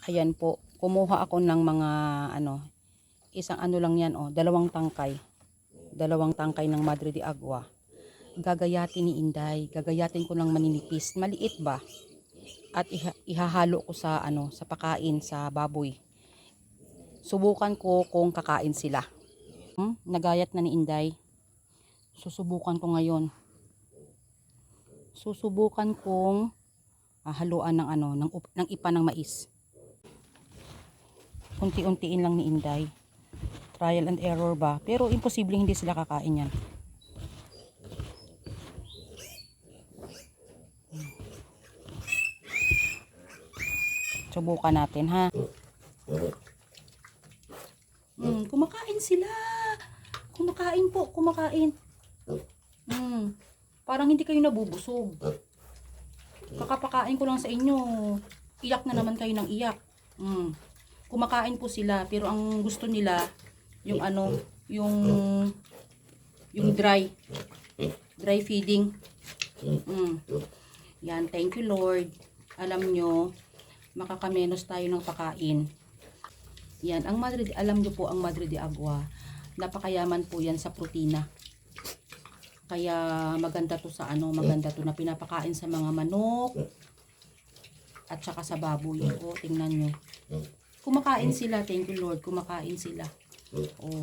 Ayan po, kumuha ako ng mga ano, isang ano lang yan oh, dalawang tangkay ng Madre de Agua. Gagayatin ni Inday, gagayatin ko ng maninipis, maliit ba? At ihahalo ko sa ano, sa pakain sa baboy. Subukan ko kung kakain sila. Nagayat na ni Inday. Susubukan ko ngayon. Susubukan kong haluan ng ano, ng ipa ng mais. Unti-untiin lang ni Inday. Trial and error ba? Pero imposible hindi sila kakain yan. Subukan natin ha. Kumakain sila. Kumakain po, kumakain. Parang hindi kayo nabubusog. Kakapakain ko lang sa inyo. Iyak na naman kayo ng iyak. Kumakain po sila, pero ang gusto nila yung ano, yung dry feeding. Yan, thank you Lord. Alam nyo, makakamenos tayo ng pakain. Yan, alam nyo po ang Madre de Agua, napakayaman po yan sa protina. Kaya maganda to sa ano, maganda to na pinapakain sa mga manok at saka sa baboy. O, tingnan nyo. Kumakain sila, thank you Lord, kumakain sila. Oh.